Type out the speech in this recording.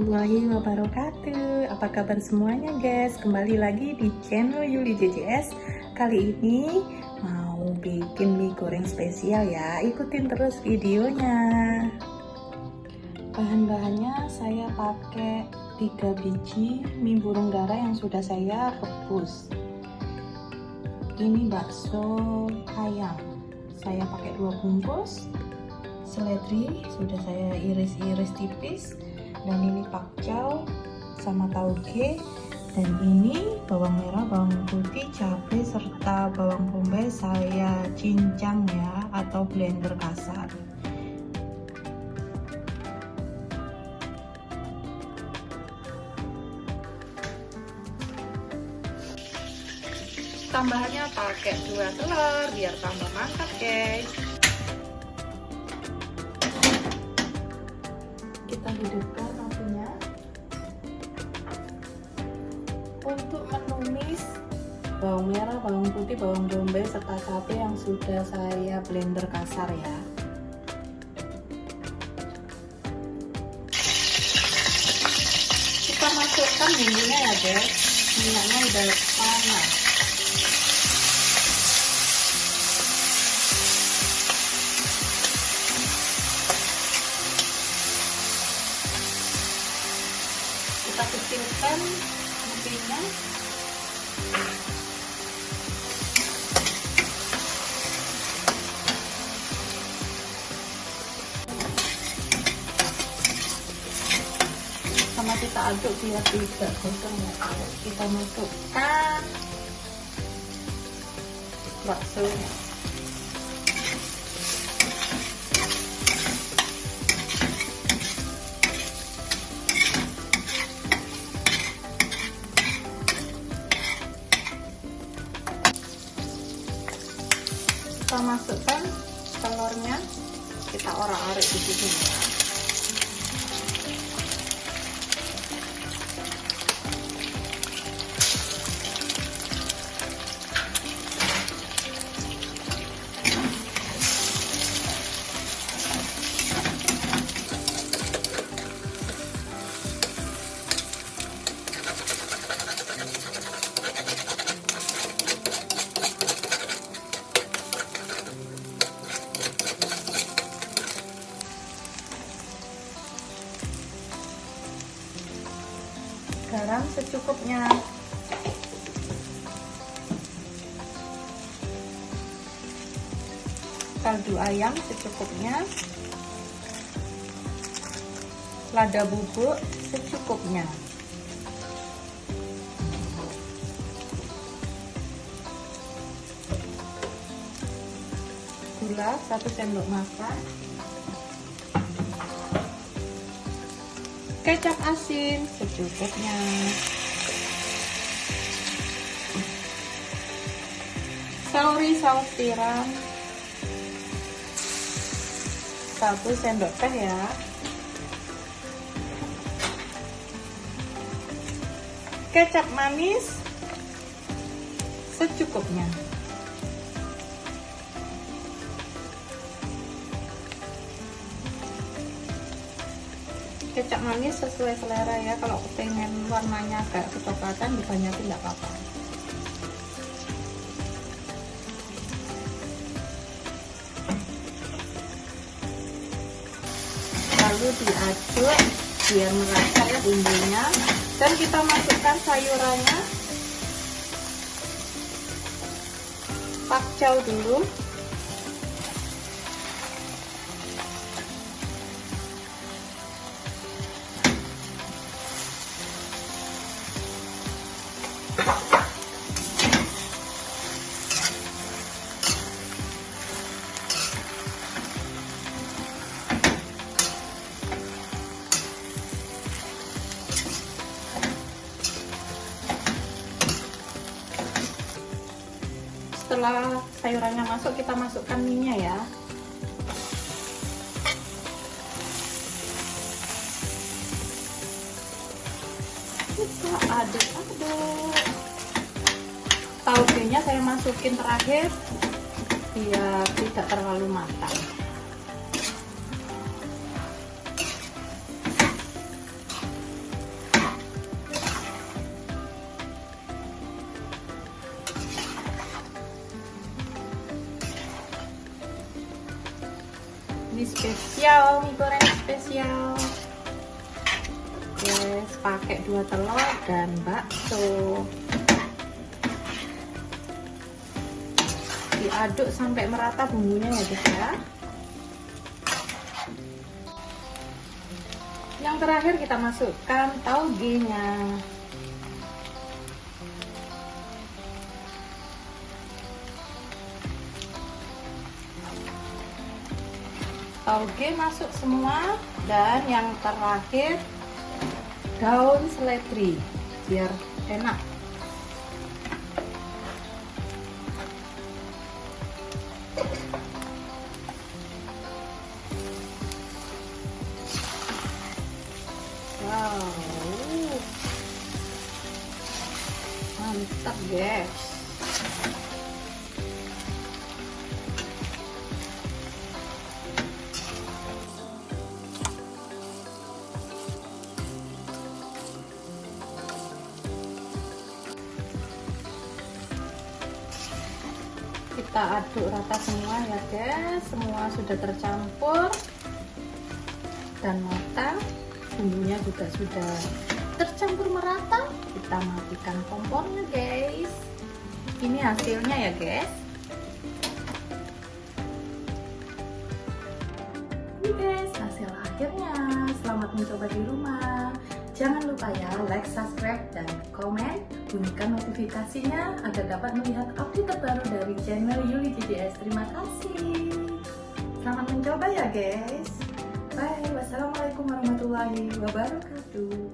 warahmatullahi wabarakatuh. Apa kabar semuanya guys? Kembali lagi di channel Yuli JJS. Kali ini mau bikin mie goreng spesial ya. Ikutin terus videonya. Bahan-bahannya saya pakai 3 biji mie burung dara yang sudah saya rebus. Ini bakso ayam. Saya pakai 2 bungkus. Seledri sudah saya iris-iris tipis, dan ini pakcoy sama tauge, dan ini bawang merah, bawang putih, cabai serta bawang bombay saya cincang ya, atau blender kasar. Tambahannya pakai 2 telur biar tambah mantap guys. Kita hidupkan apinya. Untuk menumis bawang merah, bawang putih, bawang bombay serta cabai yang sudah saya blender kasar ya. Kita masukkan bumbunya ya guys. Minyaknya udah panas. Kita kecilkan apinya. Sama kita aduk biar tidak gosong ya. Kita masukkan baksonya. Kita masukkan telurnya, kita orak-arik di sini ya. Garam secukupnya. Kaldu ayam secukupnya. Lada bubuk secukupnya. Gula 1 sendok makan. Kecap asin secukupnya. Saus tiram 1 sendok teh ya. Kecap manis secukupnya. Kecap manis sesuai selera ya, kalau pengen warnanya agak kecoklatan dibanyakin nggak apa-apa. Lalu diaduk biar merata ya bumbunya, dan kita masukkan sayurannya. Pakcoy dulu. Setelah sayurannya masuk, kita masukkan minyak ya. Kita aduk-aduk. Taugenya saya masukin terakhir biar tidak terlalu matang. Ini spesial, mie goreng spesial. Guys, pakai 2 telur dan bakso. Diaduk sampai merata bumbunya ya guys ya. Yang terakhir kita masukkan tauge-nya. Tauge masuk semua, dan yang terakhir daun seledri biar enak. Wow, mantap guys. Kita aduk rata semua ya guys, semua sudah tercampur dan matang, bumbunya juga sudah tercampur merata. Kita matikan kompornya guys. Ini hasilnya ya guys. Ini guys hasil akhirnya. Selamat mencoba di rumah. Jangan lupa ya like, subscribe, dan komen. Bunyikan notifikasinya agar dapat melihat update terbaru dari channel Yuli JJS. Terima kasih. Selamat mencoba ya guys. Bye. Wassalamualaikum warahmatullahi wabarakatuh.